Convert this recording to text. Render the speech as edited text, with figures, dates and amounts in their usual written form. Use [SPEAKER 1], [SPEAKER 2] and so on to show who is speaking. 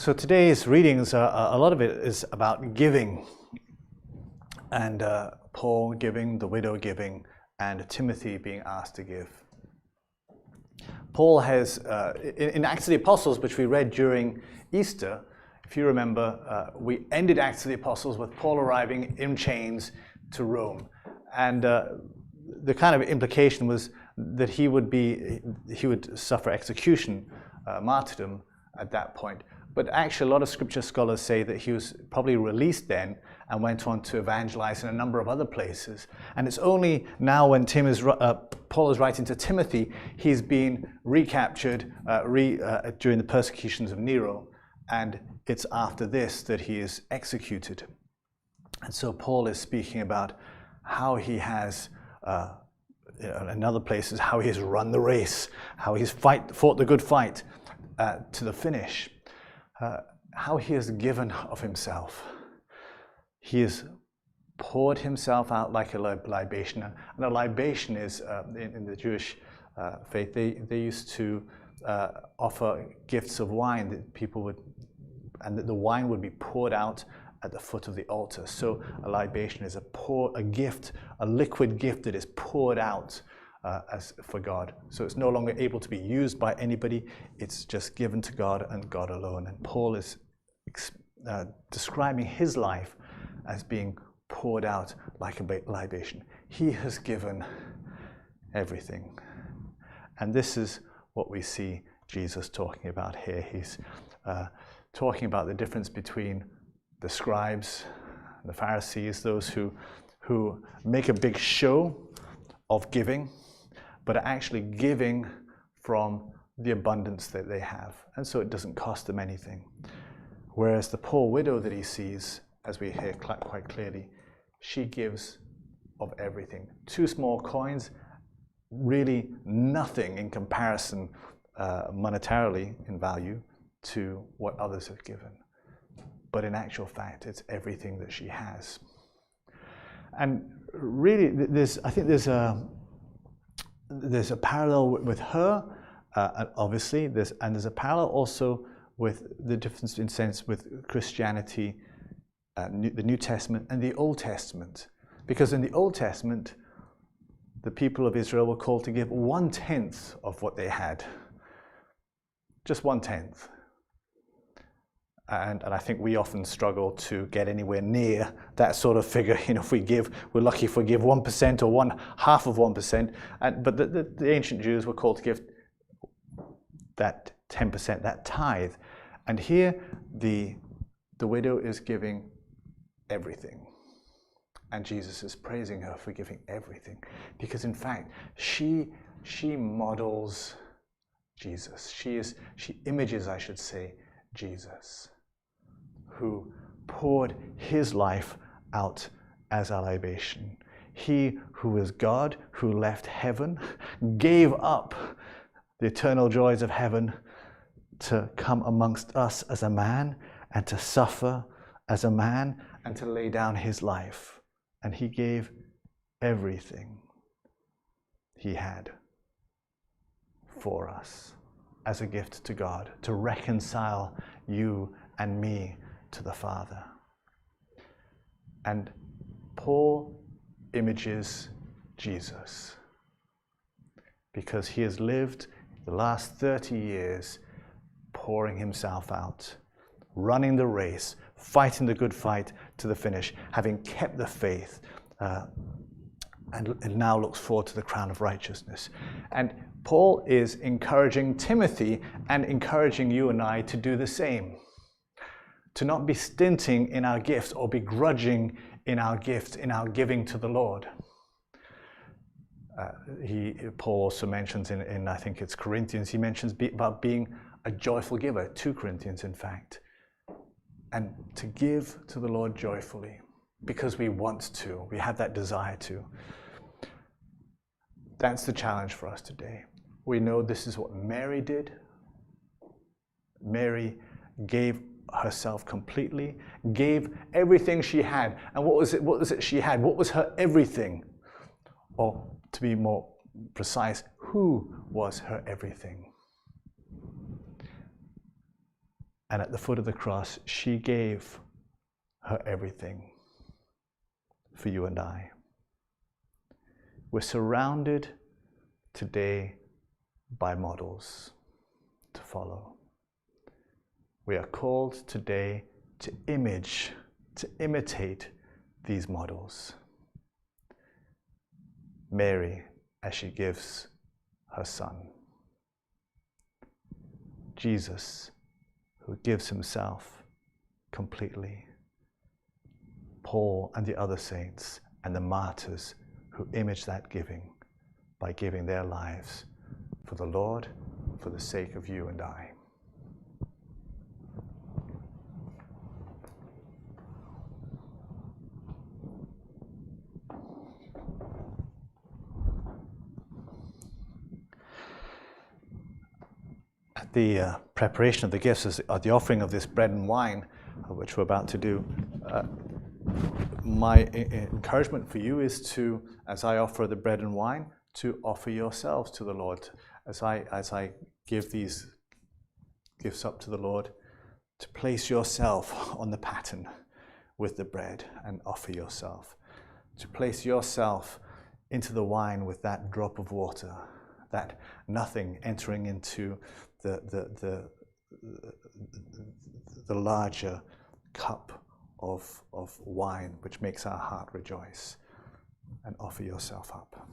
[SPEAKER 1] So today's readings, a lot of it is about giving, and Paul giving, the widow giving, and Timothy being asked to give. Paul has, in Acts of the Apostles, which we read during Easter, if you remember, we ended Acts of the Apostles with Paul arriving in chains to Rome. And the kind of implication was that he would suffer execution, martyrdom at that point. But actually, a lot of scripture scholars say that he was probably released then and went on to evangelize in a number of other places. And it's only now when Paul is writing to Timothy, he's been recaptured during the persecutions of Nero. And it's after this that he is executed. And so Paul is speaking about how he has, in other places, how he has run the race, how he's fought the good fight to the finish. How he has given of himself. He has poured himself out like a libation. And a libation is, in the Jewish faith, they used to offer gifts of wine that people would, and that the wine would be poured out at the foot of the altar. So a libation is a gift, a liquid gift that is poured out as for God. So it's no longer able to be used by anybody. It's just given to God and God alone. And Paul is describing his life as being poured out like a libation. He has given everything. And this is what we see Jesus talking about here. He's talking about the difference between the scribes, the Pharisees, those who make a big show of giving, but are actually giving from the abundance that they have. And so it doesn't cost them anything. Whereas the poor widow that he sees, as we hear quite clearly, she gives of everything. 2 small coins, really nothing in comparison monetarily in value to what others have given. But in actual fact, it's everything that she has. And really, I think there's a parallel with her, obviously, and there's a parallel also with the difference in sense with Christianity, the New Testament and the Old Testament. Because in the Old Testament, the people of Israel were called to give 1/10 of what they had. Just 1/10. And I think we often struggle to get anywhere near that sort of figure. If we give, we're lucky if we give 1% or 1/2 of 1%. But the ancient Jews were called to give that 10%, that tithe. And here, the widow is giving everything. And Jesus is praising her for giving everything. Because in fact, she models Jesus. She images, I should say, Jesus, who poured his life out as a libation. He who is God, who left heaven, gave up the eternal joys of heaven to come amongst us as a man and to suffer as a man and to lay down his life. And he gave everything he had for us as a gift to God, to reconcile you and me to the Father. And Paul images Jesus because he has lived the last 30 years pouring himself out, running the race, fighting the good fight to the finish, having kept the faith, and now looks forward to the crown of righteousness. And Paul is encouraging Timothy and encouraging you and I to do the same. To not be stinting in our gifts or begrudging in our gifts, in our giving to the Lord. Paul also mentions in I think it's Corinthians, he mentions about being a joyful giver, 2 Corinthians in fact. And to give to the Lord joyfully because we want to, we have that desire to. That's the challenge for us today. We know this is what Mary did. Mary gave herself completely, gave everything she had. And what was it she had? What was her everything? Or to be more precise, who was her everything? And at the foot of the cross, she gave her everything for you and I. We're surrounded today by models to follow. We are called today to imitate these models. Mary, as she gives her son. Jesus, who gives himself completely. Paul and the other saints and the martyrs who image that giving by giving their lives for the Lord, for the sake of you and I. At the preparation of the gifts, at the offering of this bread and wine, which we're about to do, my encouragement for you is to, as I offer the bread and wine, to offer yourselves to the Lord. As I give these gifts up to the Lord, to place yourself on the pattern with the bread and offer yourself. To place yourself into the wine with that drop of water, that nothing entering into the larger cup of wine, which makes our heart rejoice, and offer yourself up.